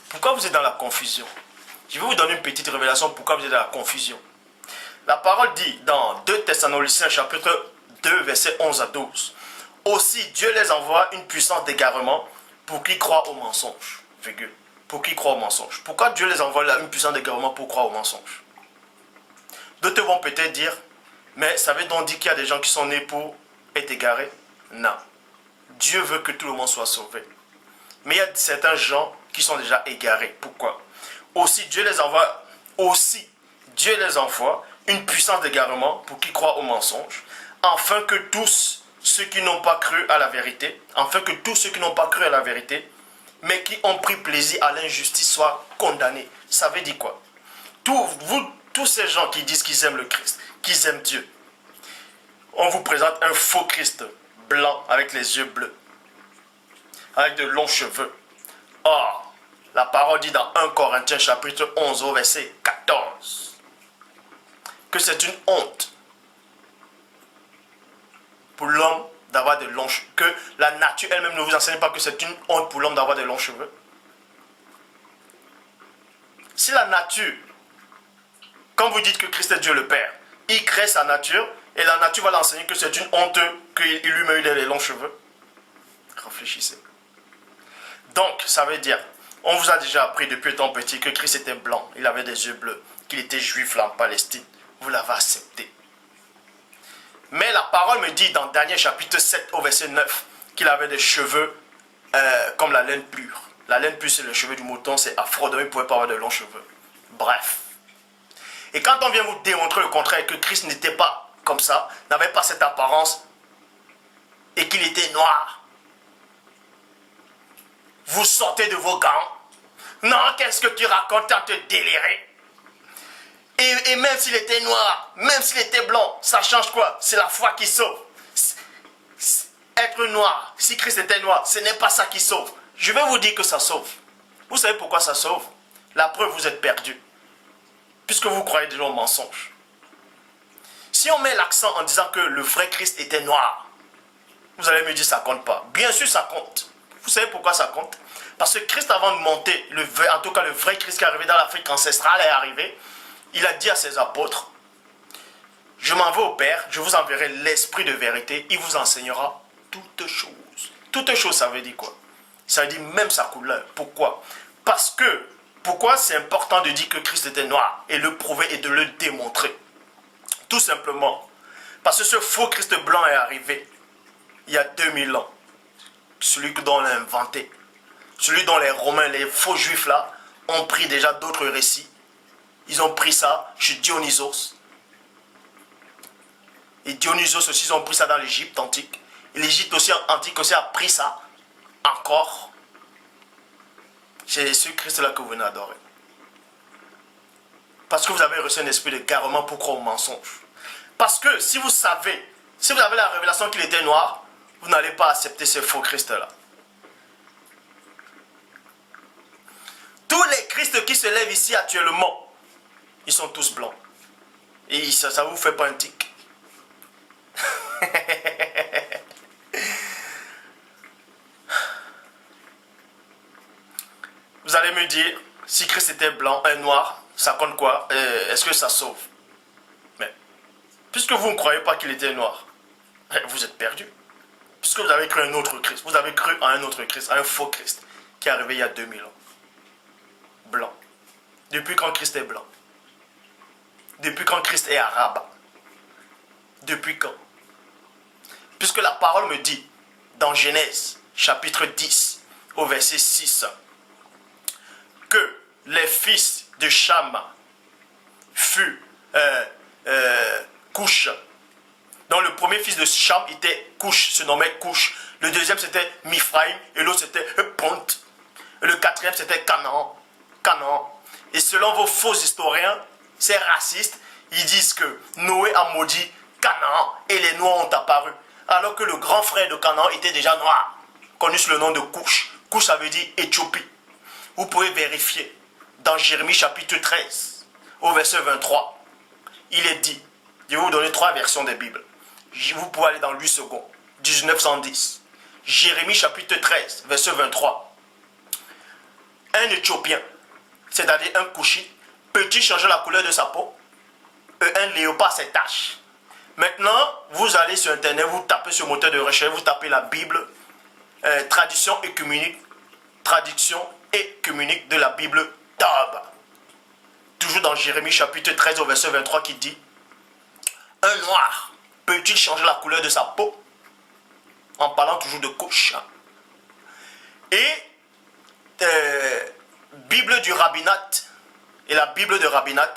Pourquoi vous êtes dans la confusion? Je vais vous donner une petite révélation pourquoi vous êtes dans la confusion. La parole dit dans 2 Thessaloniciens chapitre 2 versets 11 à 12. Aussi Dieu les envoie une puissance d'égarement pour qu'ils croient au mensonge. Virgule. Pour qu'ils croient au mensonge. Pourquoi Dieu les envoie là une puissance d'égarement pour croire au mensonge? D'autres vont peut-être dire, mais ça veut donc dire qu'il y a des gens qui sont nés pour être égarés? Non. Dieu veut que tout le monde soit sauvé. Mais il y a certains gens qui sont déjà égarés. Pourquoi? Aussi Dieu les envoie une puissance d'égarement pour qu'ils croient au mensonge, afin que tous ceux qui n'ont pas cru à la vérité, mais qui ont pris plaisir à l'injustice soient condamnés. Ça veut dire quoi? Tous ces gens qui disent qu'ils aiment le Christ, qu'ils aiment Dieu, on vous présente un faux Christ blanc avec les yeux bleus, avec de longs cheveux. Or, la parole dit dans 1 Corinthiens chapitre 11 au verset 14 que c'est une honte pour l'homme d'avoir de longs cheveux, que la nature elle-même ne vous enseigne pas que c'est une honte pour l'homme d'avoir de longs cheveux. Si la nature, quand vous dites que Christ est Dieu le Père, il crée sa nature et la nature va l'enseigner que c'est une honte qu'il lui-même ait les longs cheveux. Réfléchissez. Donc, ça veut dire, on vous a déjà appris depuis étant petit que Christ était blanc, il avait des yeux bleus, qu'il était juif là en Palestine. Vous l'avez accepté. Mais la parole me dit dans Daniel chapitre 7 au verset 9 qu'il avait des cheveux comme la laine pure. La laine pure c'est le cheveu du mouton, c'est afro, donc il ne pouvait pas avoir de longs cheveux. Bref. Et quand on vient vous démontrer le contraire, que Christ n'était pas comme ça, n'avait pas cette apparence et qu'il était noir, vous sortez de vos gants. Non, qu'est-ce que tu racontes à te délirer? Et même s'il était noir, même s'il était blanc, ça change quoi? C'est la foi qui sauve. Être noir, si Christ était noir, ce n'est pas ça qui sauve. Je vais vous dire que ça sauve. Vous savez pourquoi ça sauve? La preuve, vous êtes perdu. Puisque vous croyez déjà au mensonge. Si on met l'accent en disant que le vrai Christ était noir, vous allez me dire ça compte pas. Bien sûr ça compte. Vous savez pourquoi ça compte? Parce que Christ avant de monter, en tout cas le vrai Christ qui est arrivé dans l'Afrique ancestrale est arrivé, il a dit à ses apôtres, je m'en vais au Père, je vous enverrai l'Esprit de vérité, il vous enseignera toutes choses. Toutes choses, ça veut dire quoi? Ça veut dire même sa couleur. Pourquoi? Parce que, pourquoi c'est important de dire que Christ était noir et le prouver et de le démontrer? Tout simplement, parce que ce faux Christ blanc est arrivé il y a 2000 ans. Celui dont on l'a inventé. Celui dont les Romains, les faux juifs là, ont pris déjà d'autres récits. Ils ont pris ça chez Dionysos. Et Dionysos aussi, ils ont pris ça dans l'Égypte antique. Et l'Égypte aussi antique aussi a pris ça encore. C'est ce Christ-là que vous venez adorer. Parce que vous avez reçu un esprit d'égarement pour croire au mensonge. Parce que si vous savez, si vous avez la révélation qu'il était noir, vous n'allez pas accepter ce faux Christ-là. Tous les Christ qui se lèvent ici actuellement, ils sont tous blancs. Et ça ne vous fait pas un tic. Vous allez me dire, si Christ était blanc, un noir, ça compte quoi? Est-ce que ça sauve? Mais, puisque vous ne croyez pas qu'il était noir, vous êtes perdu. Puisque vous avez cru à un autre Christ, vous avez cru à un autre Christ, à un faux Christ, qui est arrivé il y a 2000 ans. Blanc. Depuis quand Christ est blanc? Depuis quand Christ est arabe? Depuis quand? Puisque la parole me dit, dans Genèse, chapitre 10, au verset 6, que les fils de Cham furent Couche. Donc le premier fils de Cham était Couche, se nommait Couche. Le deuxième c'était Mifraïm et l'autre c'était Pont. Et le quatrième c'était Canaan. Et selon vos faux historiens, ces racistes, ils disent que Noé a maudit Canaan et les Noirs ont apparu. Alors que le grand frère de Canaan était déjà noir, connu sous le nom de Couche. Couche ça veut dire Éthiopie. Vous pouvez vérifier dans Jérémie chapitre 13, au verset 23. Il est dit, je vais vous donner 3 versions des Bibles. Vous pouvez aller dans 8 secondes, 1910. Jérémie chapitre 13, verset 23. un Éthiopien, c'est-à-dire un Couchite, peut-il changer la couleur de sa peau? Un léopard, c'est tache. Maintenant, vous allez sur Internet, vous tapez sur le moteur de recherche, vous tapez la Bible, traduction écuménique de la Bible d'Aube. Toujours dans Jérémie chapitre 13 au verset 23 qui dit: un noir peut-il changer la couleur de sa peau? En parlant toujours de couche. Et Bible du rabbinat, et la Bible de rabbinat,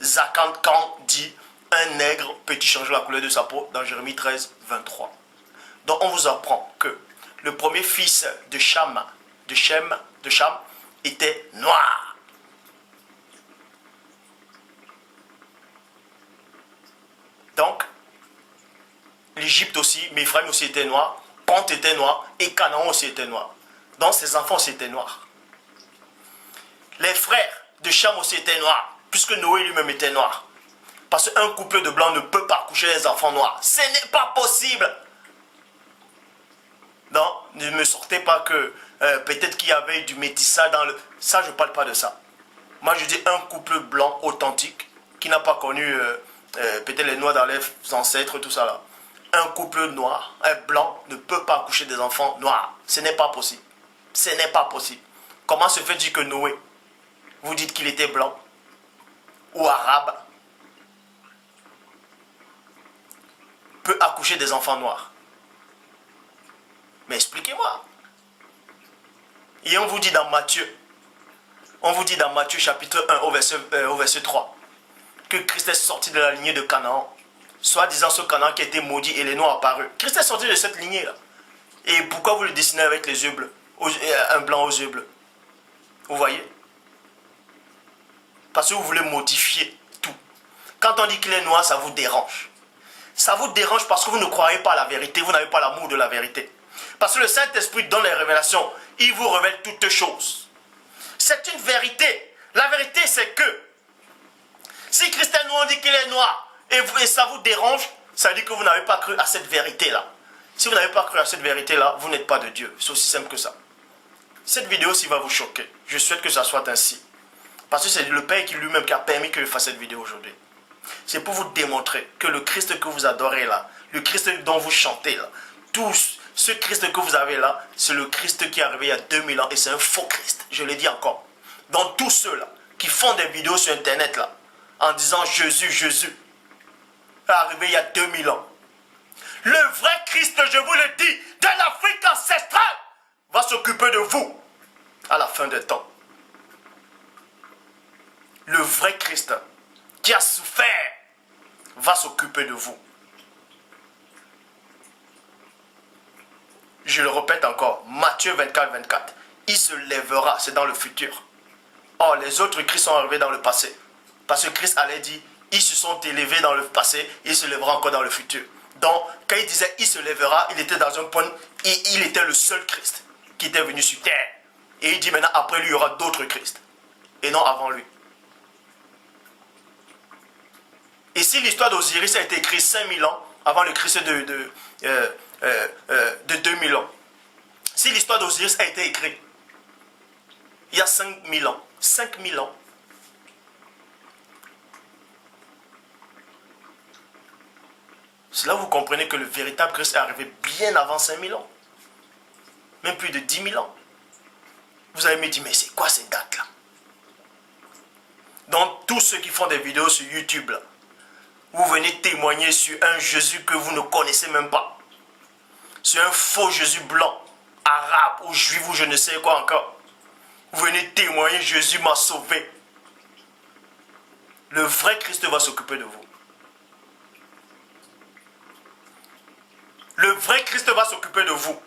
Zakant Khan dit: un nègre peut-il changer la couleur de sa peau, dans Jérémie 13, 23. Donc on vous apprend que le premier fils de Cham était noir. Donc, l'Égypte aussi, Méphraïm aussi était noir, Pente était noir, et Canaan aussi était noir. Donc ses enfants aussi étaient noirs. Les frères de Cham aussi étaient noirs, puisque Noé lui-même était noir. Parce qu'un couple de blancs ne peut pas accoucher des enfants noirs. Ce n'est pas possible. Non, ne me sortez pas que peut-être qu'il y avait du métissage dans le... Ça, je ne parle pas de ça. Moi, je dis un couple blanc authentique, qui n'a pas connu peut-être les noirs dans les ancêtres, tout ça là. Un couple noir, un blanc, ne peut pas accoucher des enfants noirs. Ce n'est pas possible. Ce n'est pas possible. Comment se fait-il que Noé, vous dites qu'il était blanc ou arabe, peut accoucher des enfants noirs? Mais expliquez-moi. Et on vous dit dans Matthieu chapitre 1 au verset 3, que Christ est sorti de la lignée de Canaan, soi-disant ce Canaan qui a été maudit et les noirs apparus. Christ est sorti de cette lignée-là. Et pourquoi vous le dessinez avec les yeux bleus, un blanc aux yeux bleus? Vous voyez? Parce que vous voulez modifier tout. Quand on dit qu'il est noir, ça vous dérange. Ça vous dérange parce que vous ne croyez pas à la vérité, vous n'avez pas l'amour de la vérité. Parce que le Saint-Esprit donne les révélations, il vous révèle toutes choses. C'est une vérité. La vérité, c'est que si Christ est noir, on dit qu'il est noir, et ça vous dérange, ça veut dire que vous n'avez pas cru à cette vérité-là. Si vous n'avez pas cru à cette vérité-là, vous n'êtes pas de Dieu. C'est aussi simple que ça. Cette vidéo-ci va vous choquer. Je souhaite que ça soit ainsi. Parce que c'est le Père qui lui-même qui a permis que je fasse cette vidéo aujourd'hui. C'est pour vous démontrer que le Christ que vous adorez là, le Christ dont vous chantez là, tout ce Christ que vous avez là, c'est le Christ qui est arrivé il y a 2000 ans et c'est un faux Christ. Je le dis encore. Donc tous ceux-là qui font des vidéos sur Internet là, en disant Jésus, Jésus, est arrivé il y a 2000 ans. Le vrai Christ, je vous le dis, de l'Afrique ancestrale, va s'occuper de vous à la fin des temps. Le vrai Christ qui a souffert va s'occuper de vous. Je le répète encore, Matthieu 24, 24. Il se lèvera, c'est dans le futur. Or, les autres Christ sont arrivés dans le passé. Parce que Christ allait dire, ils se sont élevés dans le passé, il se lèvera encore dans le futur. Donc, quand il disait, il se lèvera, il était dans un point, et il était le seul Christ qui était venu sur terre. Et il dit maintenant, après lui, il y aura d'autres Christ. Et non avant lui. Et si l'histoire d'Osiris a été écrite 5000 ans avant le Christ de 2000 ans, si l'histoire d'Osiris a été écrite il y a 5000 ans, 5000 ans, c'est là où vous comprenez que le véritable Christ est arrivé bien avant 5000 ans. Même plus de 10 000 ans. Vous allez me dire, mais c'est quoi ces dates-là? Donc, tous ceux qui font des vidéos sur YouTube, là, vous venez témoigner sur un Jésus que vous ne connaissez même pas. Sur un faux Jésus blanc, arabe ou juif ou je ne sais quoi encore. Vous venez témoigner, Jésus m'a sauvé. Le vrai Christ va s'occuper de vous. Le vrai Christ va s'occuper de vous.